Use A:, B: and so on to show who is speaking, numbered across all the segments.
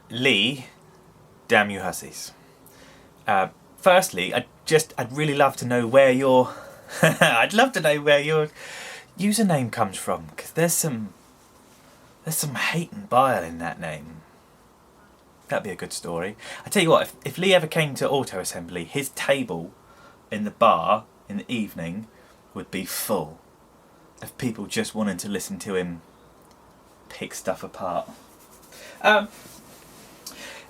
A: Lee, damn you hussies. Firstly, I'd really love to know where your I'd love to know where your username comes from, because there's some hate and bile in that name. That'd be a good story. I tell you what, if Lee ever came to auto assembly, his table in the bar in the evening would be full of people just wanting to listen to him pick stuff apart. I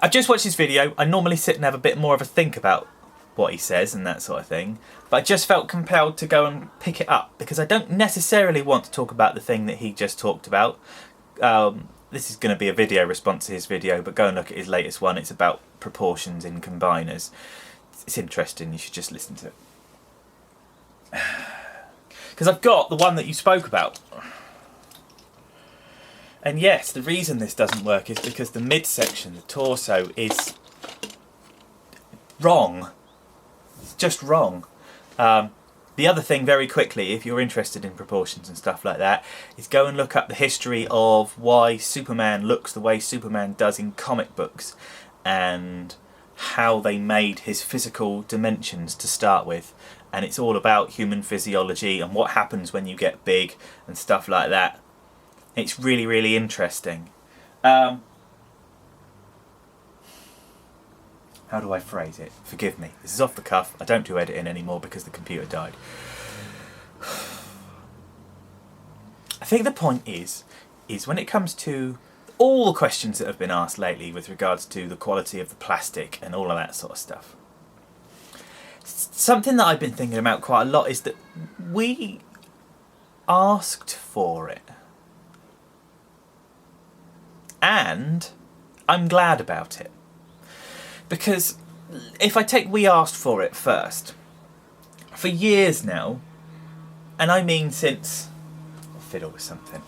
A: just watched his video. I normally sit and have a bit more of a think about what he says and that sort of thing, but I just felt compelled to go and pick it up because I don't necessarily want to talk about the thing that he just talked about. This is going to be a video response to his video, but go and look at his latest one. It's about proportions in combiners. It's interesting. You should just listen to it. Because I've got the one that you spoke about. And yes, the reason this doesn't work is because the midsection, the torso, is wrong. It's just wrong. The other thing, very quickly, if you're interested in proportions and stuff like that, is go and look up the history of why Superman looks the way Superman does in comic books and how they made his physical dimensions to start with. And it's all about human physiology and what happens when you get big and stuff like that. It's really, really interesting. How do I phrase it? Forgive me. This is off the cuff. I don't do editing anymore because the computer died. I think the point is when it comes to all the questions that have been asked lately with regards to the quality of the plastic and all of that sort of stuff, something that I've been thinking about quite a lot is that we asked for it. And I'm glad about it. Because if I take we asked for it first, for years now, and I mean since... I'll fiddle with something.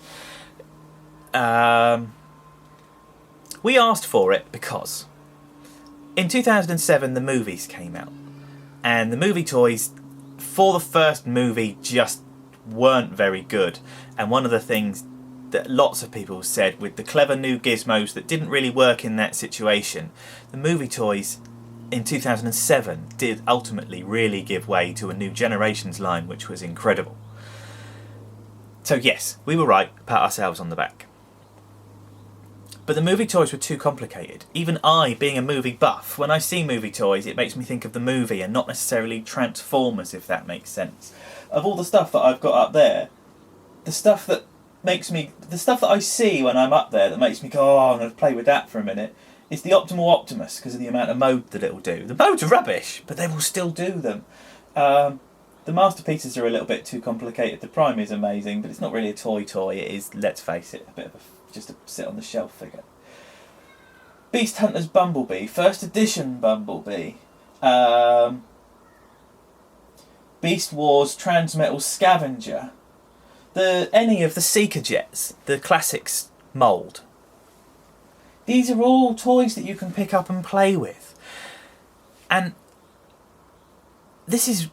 A: We asked for it because in 2007 the movies came out. And the movie toys for the first movie just weren't very good. And one of the things that lots of people said with the clever new gizmos that didn't really work in that situation, the movie toys in 2007 did ultimately really give way to a new generations line, which was incredible. So yes, we were right, pat ourselves on the back. But the movie toys were too complicated. Even I, being a movie buff, when I see movie toys, it makes me think of the movie and not necessarily Transformers, if that makes sense. Of all the stuff that I've got up there, the stuff that I see when I'm up there that makes me go, oh, I'm going to play with that for a minute, is the Optimal Optimus, because of the amount of mode that it will do. The modes are rubbish, but they will still do them. The masterpieces are a little bit too complicated. The Prime is amazing, but it's not really a toy. It is, let's face it, a bit of just a sit on the shelf figure. Beast Hunter's Bumblebee, first edition Bumblebee. Beast Wars Transmetal Scavenger. Any of the Seeker Jets, the classics mould. These are all toys that you can pick up and play with. And this is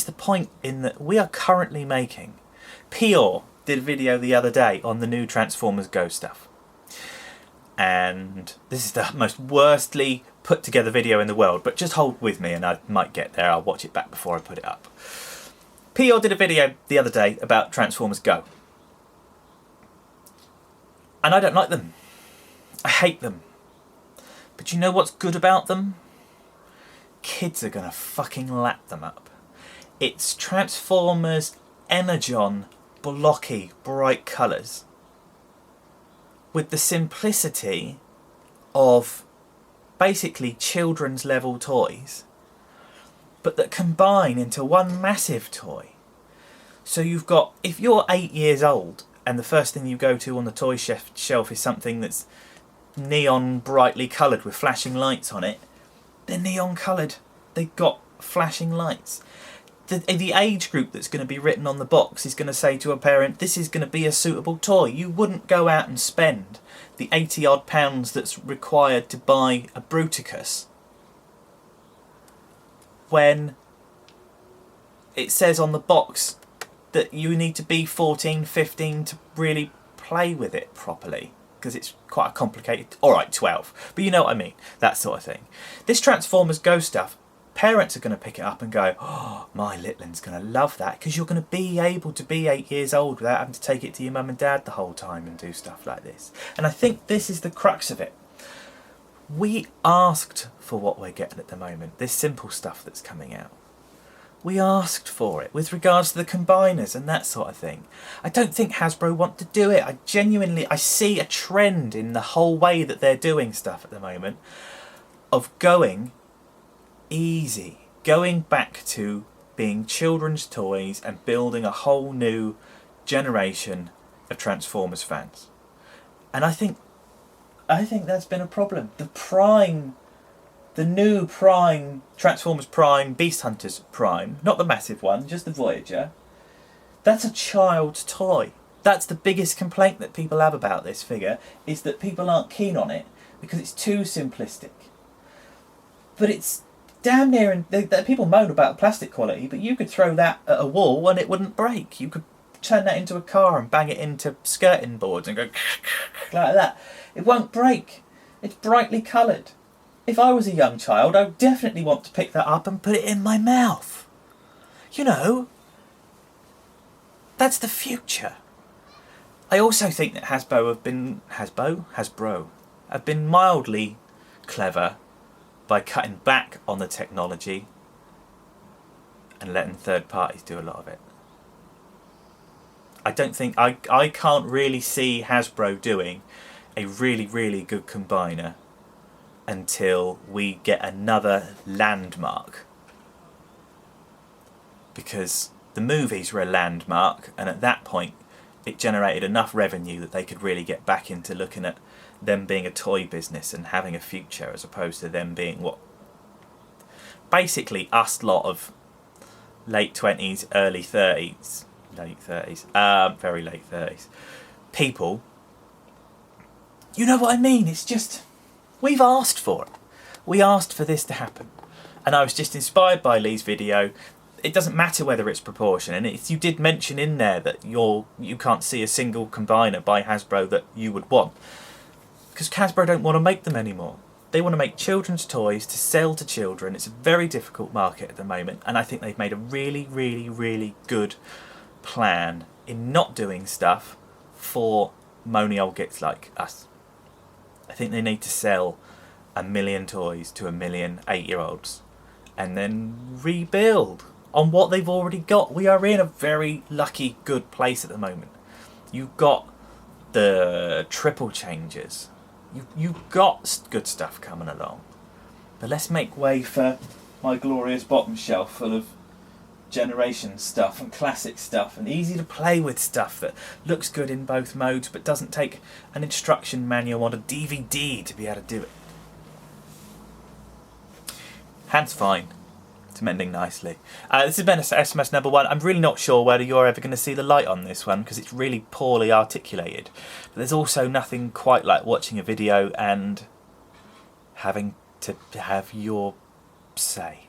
A: the point in that we are currently making. Pior did a video the other day on the new Transformers Go stuff. And this is the most worstly put together video in the world, but just hold with me and I might get there. I'll watch it back before I put it up. Pior did a video the other day about Transformers Go. And I don't like them. I hate them. But you know what's good about them? Kids are gonna fucking lap them up. It's Transformers Energon blocky bright colours with the simplicity of basically children's level toys, but that combine into one massive toy. So you've got, if you're 8 years old and the first thing you go to on the toy shelf is something that's neon brightly coloured with flashing lights on it, they're neon coloured, they've got flashing lights. The age group that's going to be written on the box is going to say to a parent, this is going to be a suitable toy. You wouldn't go out and spend the 80 odd pounds that's required to buy a Bruticus when it says on the box that you need to be 14, 15 to really play with it properly. because it's quite a complicated... Alright, 12. But you know what I mean. That sort of thing. This Transformers Go stuff, parents are going to pick it up and go, oh, my little one's going to love that, because you're going to be able to be 8 years old without having to take it to your mum and dad the whole time and do stuff like this. And I think this is the crux of it. We asked for what we're getting at the moment, this simple stuff that's coming out. We asked for it with regards to the combiners and that sort of thing. I don't think Hasbro want to do it. I see a trend in the whole way that they're doing stuff at the moment of going easy, going back to being children's toys and building a whole new generation of Transformers fans. And I think that's been a problem. The new Prime, Transformers Prime, Beast Hunters Prime, not the massive one, just the Voyager, that's a child's toy. That's the biggest complaint that people have about this figure, is that people aren't keen on it because it's too simplistic. But it's damn near, and people moan about the plastic quality, but you could throw that at a wall and it wouldn't break. You could turn that into a car and bang it into skirting boards and go like that. It won't break. It's brightly coloured. If I was a young child, I would definitely want to pick that up and put it in my mouth. You know, that's the future. I also think that Hasbro have been mildly clever by cutting back on the technology and letting third parties do a lot of it. I can't really see Hasbro doing a really, really good combiner until we get another landmark. Because the movies were a landmark, and at that point it generated enough revenue that they could really get back into looking at them being a toy business and having a future, as opposed to them being what basically us lot of late 20s, early 30s, very late 30s people. You know what I mean? It's just, we've asked for it. We asked for this to happen. And I was just inspired by Lee's video. It doesn't matter whether it's proportion, and you did mention in there that you can't see a single combiner by Hasbro that you would want, because Hasbro don't want to make them anymore. They want to make children's toys to sell to children. It's a very difficult market at the moment, and I think they've made a really, really, really good plan in not doing stuff for moany old gits like us. I think they need to sell 1 million toys to 1 million 8-year-olds and then rebuild on what they've already got. We are in a very lucky, good place at the moment. You've got the triple changes. You've got good stuff coming along. But let's make way for my glorious bottom shelf full of generation stuff and classic stuff and easy to play with stuff that looks good in both modes but doesn't take an instruction manual on a DVD to be able to do it. Hand's fine. It's mending nicely. This has been SMS number 1. I'm really not sure whether you're ever going to see the light on this one because it's really poorly articulated. But there's also nothing quite like watching a video and having to have your say.